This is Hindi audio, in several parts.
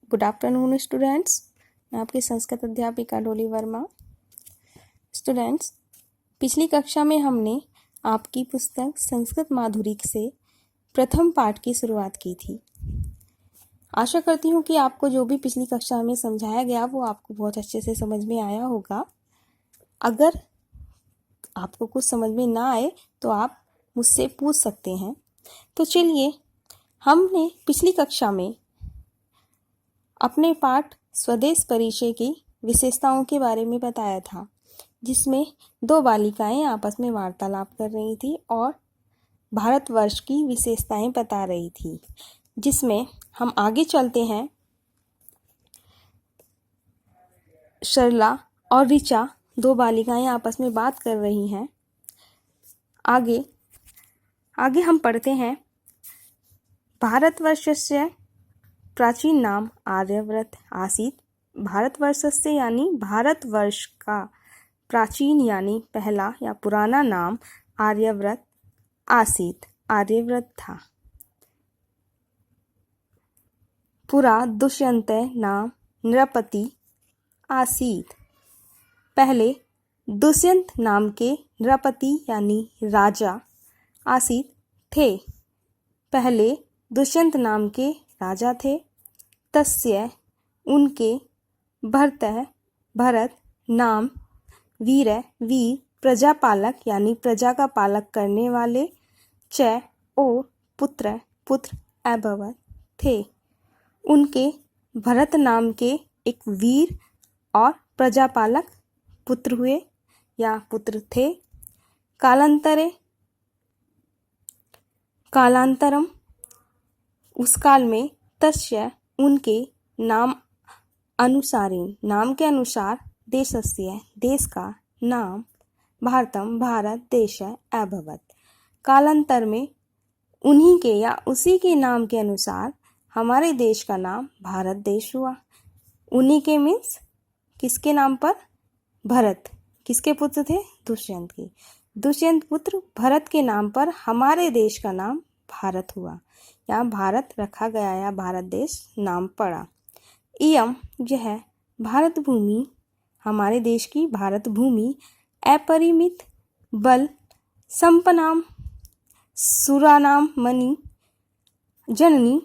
Good afternoon students. मैं आपकी संस्कृत अध्यापिका डोली वर्मा। स्टूडेंट्स, पिछली कक्षा में हमने आपकी पुस्तक संस्कृत माधुरी से प्रथम पाठ की शुरुआत की थी। आशा करती हूँ कि आपको जो भी पिछली कक्षा में समझाया गया वो आपको बहुत अच्छे से समझ में आया होगा। अगर आपको कुछ समझ में ना आए तो आप मुझसे पूछ सकते हैं। तो चलिए, हमने पिछली कक्षा में अपने पाठ स्वदेश परिचय की विशेषताओं के बारे में बताया था, जिसमें दो बालिकाएं आपस में वार्तालाप कर रही थी और भारतवर्ष की विशेषताएं बता रही थी। जिसमें हम आगे चलते हैं। सरला और ऋचा दो बालिकाएं आपस में बात कर रही हैं। आगे हम पढ़ते हैं। भारतवर्षस्य प्राचीन नाम आर्यव्रत आसीत्। भारतवर्षस्य यानी भारतवर्ष का प्राचीन यानी पहला या पुराना नाम आर्यव्रत आसीत्, आर्यव्रत था। पुरा दुष्यंत नाम नृपति आसीत्। पहले दुष्यंत नाम के नृपति यानी राजा आसीत् थे। पहले दुष्यंत नाम के राजा थे। तस्य उनके भरत नाम वीर प्रजापालक यानी प्रजा का पालक करने वाले च और पुत्र अभवत थे। उनके भरत नाम के एक वीर और प्रजापालक पुत्र हुए या पुत्र थे। कालांतरम उस काल में तस्य उनके नाम के अनुसार देशस्य देश का नाम भारत देश अभवत। कालांतर में उन्हीं के या उसी के नाम के अनुसार हमारे देश का नाम भारत देश हुआ। उन्हीं के मीन्स किसके नाम पर? भरत। किसके पुत्र थे? दुष्यंत के। दुष्यंत पुत्र भरत के नाम पर हमारे देश का नाम भारत हुआ या भारत रखा गया या भारत देश नाम पड़ा। इयम यह भारत भूमि, हमारे देश की भारत भूमि अपरिमित बल संपन्नाम सुरानाम मणि जननी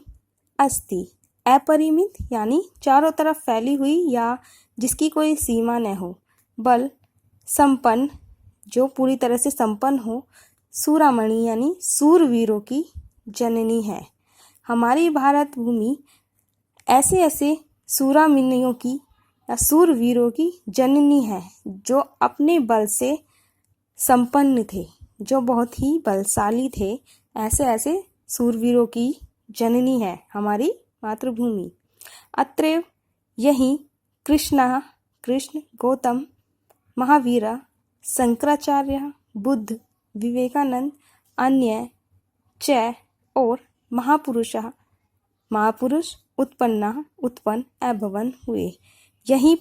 अस्ति। अपरिमित यानी चारों तरफ फैली हुई या जिसकी कोई सीमा न हो, बल संपन्न जो पूरी तरह से संपन्न हो, सूरामणि यानी सूरवीरों की जननी है। हमारी भारत भूमि ऐसे सूरामणियों की या सूरवीरों की जननी है जो अपने बल से संपन्न थे, जो बहुत ही बलशाली थे। ऐसे सूरवीरों की जननी है हमारी मातृभूमि। अत्रैव यही कृष्ण गौतम महावीर शंकराचार्य बुद्ध विवेकानंद अन्य च और महापुरुष उत्पन्न अभवन हुए। यहीं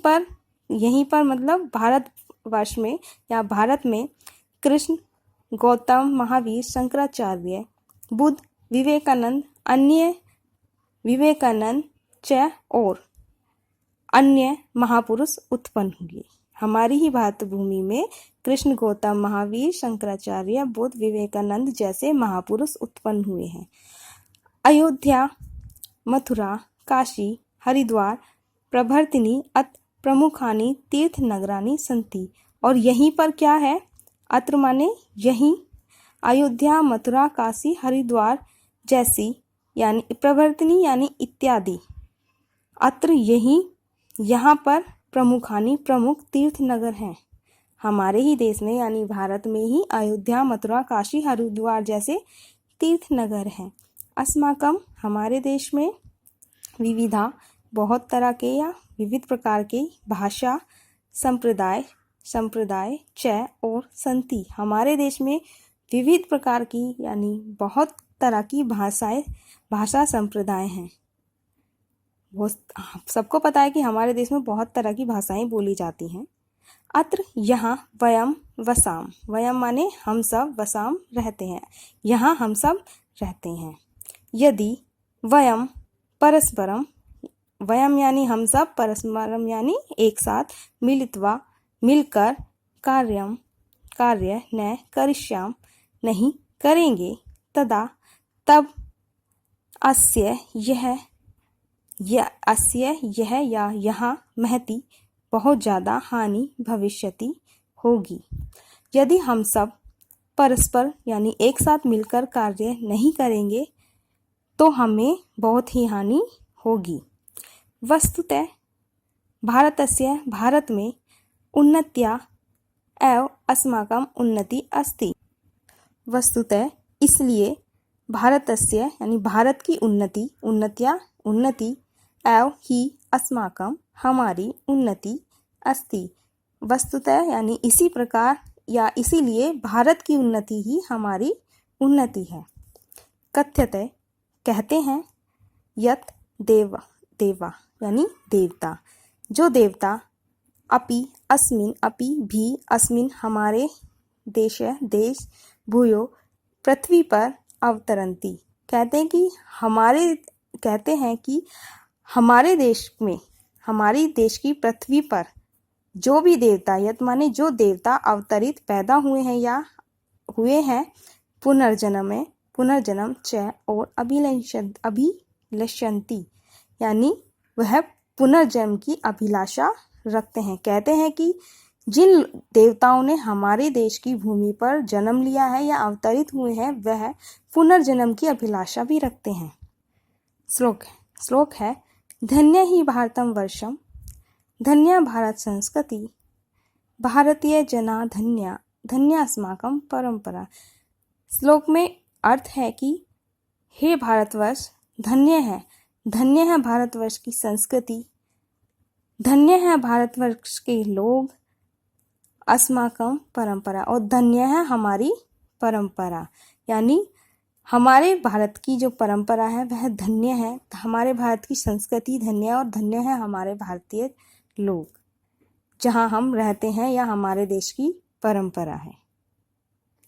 पर मतलब भारतवर्ष में या भारत में कृष्ण गौतम महावीर शंकराचार्य बुद्ध विवेकानंद अन्य विवेकानंद च और अन्य महापुरुष उत्पन्न हुए। हमारी ही भारत भूमि में कृष्ण गौतम महावीर शंकराचार्य बुद्ध विवेकानंद जैसे महापुरुष उत्पन्न हुए हैं। अयोध्या मथुरा काशी हरिद्वार प्रभृतिनि अत्र प्रमुखानि तीर्थ नगरानि सन्ति। और यहीं पर क्या है? अत्र माने यहीं, अयोध्या मथुरा काशी हरिद्वार जैसी यानी प्रभृतिनि यानी इत्यादि। अत्र यहीं, यहाँ पर प्रमुखानि प्रमुख तीर्थ नगर हैं हमारे ही देश में यानी भारत में ही। अयोध्या मथुरा काशी हरिद्वार जैसे तीर्थ नगर हैं। अस्माकम हमारे देश में विविधा बहुत तरह के या विविध प्रकार के भाषा संप्रदाय च और संति। हमारे देश में विविध प्रकार की यानी बहुत तरह की भाषा संप्रदाय हैं। वो सबको पता है कि हमारे देश में बहुत तरह की भाषाएं बोली जाती हैं। अत्र यहाँ वयम वसाम, वयम माने हम सब, वसाम रहते हैं, यहाँ हम सब रहते हैं। यदि वयम परस्परम वयम यानी हम सब, परस्परम यानी एक साथ, मिलित्वा मिलकर, कार्य न करिष्याम नहीं करेंगे, तदा तब, अस्य यह या यहाँ महती बहुत ज़्यादा हानि भविष्यति होगी। यदि हम सब परस्पर यानी एक साथ मिलकर कार्य नहीं करेंगे तो हमें बहुत ही हानि होगी। वस्तुतः भारतस्य भारत में उन्नत्या एव अस्माकं उन्नति अस्ति। वस्तुतः इसलिए भारतस्य यानी भारत की उन्नति एव ही अस्माकं हमारी उन्नति अस्ति। वस्तुतः यानी इसी प्रकार या इसीलिए भारत की उन्नति ही हमारी उन्नति है। कथ्यते कहते हैं, यत देवा यानी देवता, जो देवता अपि भी अस्मिन हमारे देश भूयो पृथ्वी पर अवतरन्ति। कहते हैं कि हमारे देश में, हमारी देश की पृथ्वी पर जो भी देवता, यत माने जो देवता अवतरित पैदा हुए हैं या हुए हैं पुनर्जन्म च और अभिलषन्ति यानी वह पुनर्जन्म की अभिलाषा रखते हैं। कहते हैं कि जिन देवताओं ने हमारे देश की भूमि पर जन्म लिया है या अवतरित हुए हैं, वह पुनर्जन्म की अभिलाषा भी रखते हैं। श्लोक है, धन्य ही भारतम वर्षम, धन्य भारत संस्कृति, भारतीय जना धन्य अस्माकं परंपरा। श्लोक में अर्थ है कि हे भारतवर्ष, धन्य है भारतवर्ष की संस्कृति, धन्य है भारतवर्ष के लोग, अस्माकं परंपरा और धन्य है हमारी परंपरा। यानी हमारे भारत की जो परंपरा है वह धन्य है, हमारे भारत की संस्कृति धन्य है और धन्य है हमारे भारतीय लोग, जहाँ हम रहते हैं या हमारे देश की परंपरा है।